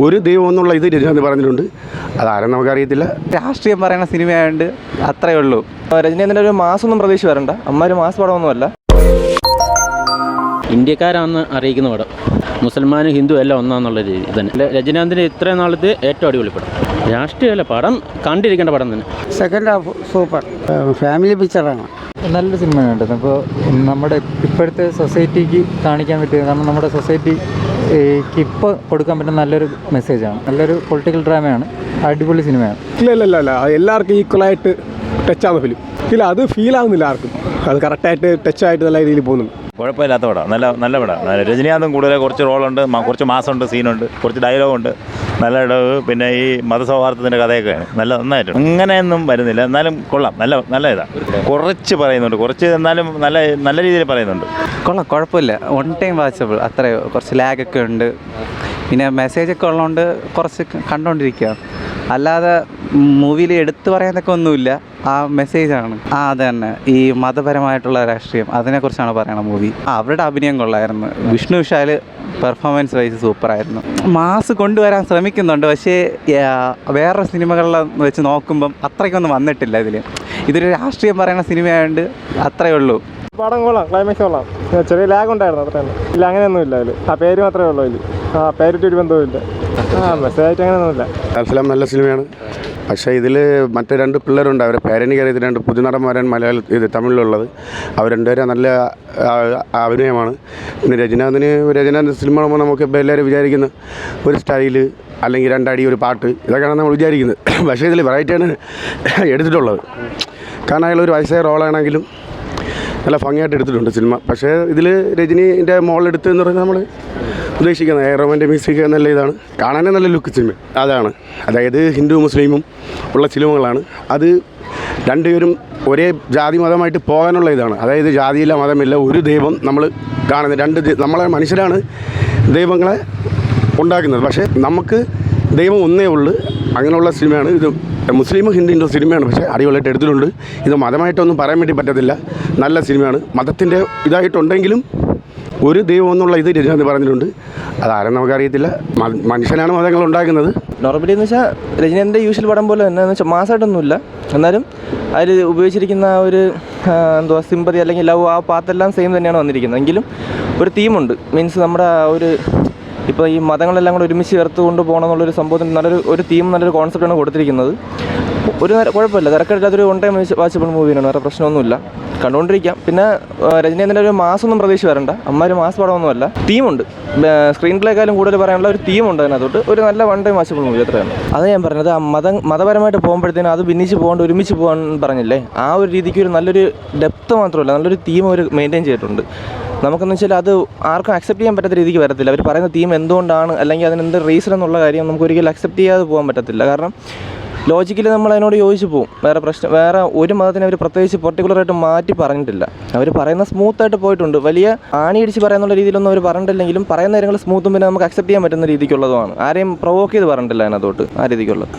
ഒരു ദൈവം എന്നുള്ള ഇത് രജനീകാന്ത് പറഞ്ഞിട്ടുണ്ട്. അതാരും നമുക്കറിയത്തില്ല. രാഷ്ട്രീയം പറയുന്ന സിനിമയായതുകൊണ്ട് അത്രയേ ഉള്ളൂ. രജനീകാന്തിൻ്റെ ഒരു മാസമൊന്നും പ്രതീക്ഷ വരണ്ട. അമ്മ മാസ പടമൊന്നുമല്ല. ഇന്ത്യക്കാരാണെന്ന് അറിയിക്കുന്ന പടം. മുസൽമാനും ഹിന്ദു എല്ലാം ഒന്നാന്നുള്ള രീതി തന്നെ. രജനീകാന്തിൻ്റെ ഇത്രയും നാളത്തെ ഏറ്റവും അടിപൊളി പടം. രാഷ്ട്രീയമല്ല, പടം കണ്ടിരിക്കേണ്ട പടം തന്നെ. സെക്കൻഡ് ഹാഫ് സൂപ്പർ ഫാമിലി പിക്ചറാണ്. നല്ലൊരു സിനിമയാണ്. അപ്പോൾ നമ്മുടെ ഇപ്പോഴത്തെ സൊസൈറ്റിക്ക് കാണിക്കാൻ പറ്റിയത്, കാരണം നമ്മുടെ സൊസൈറ്റിക്ക് ഇപ്പോൾ കൊടുക്കാൻ പറ്റുന്ന നല്ലൊരു മെസ്സേജാണ്. നല്ലൊരു പൊളിറ്റിക്കൽ ഡ്രാമയാണ്. അടിപൊളി സിനിമയാണ്. ഇല്ല എല്ലാവർക്കും ഈക്വലായിട്ട് ടച്ചാകുന്ന ഫിലിം ഇല്ല, അത് ഫീൽ ആവുന്നില്ല ആർക്കും. അത് കറക്റ്റായിട്ട് ടച്ചായിട്ട് നല്ല രീതിയിൽ പോകുന്നുണ്ട്. കുഴപ്പമില്ലാത്ത പടം, നല്ല പടം. രജനീകാന്തും കൂടുതൽ കുറച്ച് റോളുണ്ട്, കുറച്ച് മാസമുണ്ട്, സീനുണ്ട്, കുറച്ച് ഡയലോഗുണ്ട്, നല്ല ഇടവ്. പിന്നെ ഈ മതസൗഹാർദ്ദത്തിൻ്റെ കഥയൊക്കെയാണ് നന്നായിട്ട്. അങ്ങനെയൊന്നും വരുന്നില്ല, എന്നാലും കൊള്ളാം. നല്ല ഇതാണ്. കുറച്ച് പറയുന്നുണ്ട്, കുറച്ച് എന്നാലും നല്ല രീതിയിൽ പറയുന്നുണ്ട്. കുഴപ്പമില്ല. One time watchable. അത്രയോ കുറച്ച് ലാഗൊക്കെ ഉണ്ട്. പിന്നെ മെസ്സേജൊക്കെ ഉള്ളതുകൊണ്ട് കുറച്ച് കണ്ടുകൊണ്ടിരിക്കുക. അല്ലാതെ മൂവിയിൽ എടുത്തു പറയാനൊക്കെ ഒന്നുമില്ല. ആ മെസ്സേജാണ്. അത് തന്നെ ഈ മതപരമായിട്ടുള്ള രാഷ്ട്രീയം, അതിനെക്കുറിച്ചാണ് പറയണ മൂവി. അവരുടെ അഭിനയം കൊള്ളായിരുന്നു. വിഷ്ണു വിശാൽ പെർഫോമൻസ് വൈസ് സൂപ്പറായിരുന്നു. മാസ് കൊണ്ടുവരാൻ ശ്രമിക്കുന്നുണ്ട്, പക്ഷേ വേറെ സിനിമകളിൽ വെച്ച് നോക്കുമ്പം അത്രയ്ക്കൊന്നും വന്നിട്ടില്ല. ഇതൊരു രാഷ്ട്രീയം പറയുന്ന സിനിമയായതുകൊണ്ട് അത്രയേ ഉള്ളൂ. പടം കൊള്ളാം, ക്ലൈമാക്സ് കൊള്ളാം. ചെറിയ ലാഗ് ഉണ്ടായിരുന്നു, അത്ര തന്നെ. ഇല്ല, അങ്ങനെയൊന്നും ഇല്ല അതിൽ. ആ പേര് മാത്രമേ ഉള്ളൂ അതിൽ. പേരിട്ടൊരു ബന്ധവുമില്ല. മെസ്സേജായിട്ട് അങ്ങനെയൊന്നുമില്ല. തൽഫലം നല്ല സിനിമയാണ്. പക്ഷേ ഇതിൽ മറ്റേ രണ്ട് പിള്ളേരുണ്ട്, അവരെ പേരെനിക്കറിയത്തില്ല. രണ്ട് പുതുനടന്മാരാണ് തമിഴിലുള്ളത്. അവർ രണ്ടുപേരും നല്ല അഭിനയമാണ്. പിന്നെ രജനീകാന്ത് സിനിമ കാണുമ്പോൾ നമുക്ക് ഇപ്പോൾ എല്ലാവരും വിചാരിക്കുന്ന ഒരു സ്റ്റൈല്, അല്ലെങ്കിൽ രണ്ടടി ഒരു പാട്ട്, ഇതൊക്കെയാണ് നമ്മൾ വിചാരിക്കുന്നത്. പക്ഷേ ഇതിൽ വെറൈറ്റിയാണ് എടുത്തിട്ടുള്ളത്. കാരണം അയാളൊരു വയസ്സായ റോളാണെങ്കിലും നല്ല ഭംഗിയായിട്ട് എടുത്തിട്ടുണ്ട് സിനിമ. പക്ഷേ ഇതിൽ രജനീൻ്റെ മോളെടുത്ത് എന്ന് പറഞ്ഞാൽ നമ്മൾ ഉദ്ദേശിക്കുന്നത് റൊമാൻ്റെ മ്യൂസിക് നല്ല ഇതാണ്. കാണാനേ നല്ല ലുക്ക് സിനിമ അതാണ്. അതായത് ഹിന്ദു മുസ്ലിമും ഉള്ള സിനിമകളാണ്. അത് രണ്ടുപേരും ഒരേ ജാതി മതമായിട്ട് പോകാനുള്ള ഇതാണ്. അതായത് ജാതിയില്ല, മതമില്ല, ഒരു ദൈവം നമ്മൾ കാണുന്നത്. നമ്മളെ മനുഷ്യരാണ് ദൈവങ്ങളെ ഉണ്ടാക്കുന്നത്. പക്ഷേ നമുക്ക് ദൈവം ഒന്നേ ഉള്ളൂ. അങ്ങനെയുള്ള സിനിമയാണ് ഇത്. മുസ്ലിമും ഹിന്ദുവിൻ്റെ സിനിമയാണ്, പക്ഷേ അടിപൊളിയായിട്ട് എടുത്തിട്ടുണ്ട്. ഇത് മതമായിട്ടൊന്നും പറയാൻ വേണ്ടി പറ്റത്തില്ല. നല്ല സിനിമയാണ്. മതത്തിൻ്റെ ഇതായിട്ടുണ്ടെങ്കിലും ഒരു ദൈവം എന്നുള്ള ഇത് രജനീകാന്ത് പറഞ്ഞിട്ടുണ്ട്. അതാരും നമുക്കറിയത്തില്ല. മനുഷ്യനാണ് മതങ്ങൾ ഉണ്ടാക്കുന്നത്. നോർമലി എന്ന് വെച്ചാൽ രജനീകാന്തിൻ്റെ യൂഷ്വൽ പടം പോലെ തന്നെ എന്ന് വെച്ചാൽ മാസമായിട്ടൊന്നുമില്ല. എന്നാലും അതിൽ ഉപയോഗിച്ചിരിക്കുന്ന ഒരു സിമ്പതി അല്ലെങ്കിൽ ലവ്, ആ പാത്തെല്ലാം സെയിം തന്നെയാണ് വന്നിരിക്കുന്നത്. എങ്കിലും ഒരു തീമുണ്ട്. മീൻസ് നമ്മുടെ ഒരു ഇപ്പോൾ ഈ മതങ്ങളെല്ലാം കൂടെ ഒരുമിച്ച് ചേർത്ത് കൊണ്ടുപോകണം എന്നുള്ളൊരു സംഭവത്തിന് നല്ലൊരു തീം, നല്ലൊരു കോൺസെപ്റ്റാണ് കൊടുത്തിരിക്കുന്നത്. ഒരു കുഴപ്പമില്ല, തിരക്കില്ലാത്തൊരു വൺ ടൈം വാച്ചബിൾ മൂവിയാണ്. വേറെ പ്രശ്നമൊന്നുമില്ല, കണ്ടുകൊണ്ടിരിക്കാം. പിന്നെ രജനീകാന്തിൻ്റെ ഒരു മാസമൊന്നും പ്രതീക്ഷ വരണ്ട. അമ്മ മാസ പടമൊന്നുമല്ല. തീമുണ്ട്. സ്ക്രീൻ പ്ലേക്കാളും കൂടുതൽ പറയാനുള്ള ഒരു തീമുണ്ട് അതിനകത്തോട്ട്. ഒരു നല്ല വൺ ടൈം വാച്ചബിൾ മൂവി അത്രയാണ്. അത് ഞാൻ പറഞ്ഞത്. മതപരമായിട്ട് പോകുമ്പോഴത്തേനും അത് ഭിന്നിച്ച് പോകാണ്ട് ഒരുമിച്ച് പോകാൻ പറഞ്ഞില്ലേ, ആ ഒരു രീതിക്ക് ഒരു നല്ലൊരു ഡെപ്ത് മാത്രമല്ല, നല്ലൊരു തീം അവർ മെയിൻറ്റെയിൻ ചെയ്തിട്ടുണ്ട്. നമുക്കെന്ന് വെച്ചാൽ അത് ആർക്കും അക്സെപ്റ്റ് ചെയ്യാൻ പറ്റാത്ത രീതിക്ക് വരത്തില്ല. അവർ പറയുന്ന തീം എന്തുകൊണ്ടാണ്, അല്ലെങ്കിൽ അതിനെന്ത് റീസൺ എന്നുള്ള കാര്യം നമുക്ക് ഒരിക്കലും അക്സെപ്റ്റ് ചെയ്യാതെ പോകാൻ പറ്റത്തില്ല. കാരണം ലോജിക്കലി നമ്മൾ അതിനോട് യോജിച്ച് പോകും. വേറെ ഒരു മതത്തിനെ അവർ പ്രത്യേകിച്ച് പെർട്ടിക്കുലറായിട്ട് മാറ്റി പറഞ്ഞിട്ടില്ല. അവർ പറയുന്ന സ്മൂത്തായിട്ട് പോയിട്ടുണ്ട്. വലിയ ആണിയടിച്ച് പറയുന്നുള്ള രീതിയിലൊന്നും അവർ പറഞ്ഞിട്ടില്ലെങ്കിലും പറയുന്ന കാര്യങ്ങൾ സ്മൂത്തും പിന്നെ നമുക്ക് അക്സെപ്റ്റ് ചെയ്യാൻ പറ്റുന്ന രീതിക്കുള്ളതുമാണ്. ആരെയും പ്രൊവോക്ക് ചെയ്ത് പറഞ്ഞിട്ടില്ല അതിനകത്തോട്ട്, ആ രീതിക്കുള്ളത്.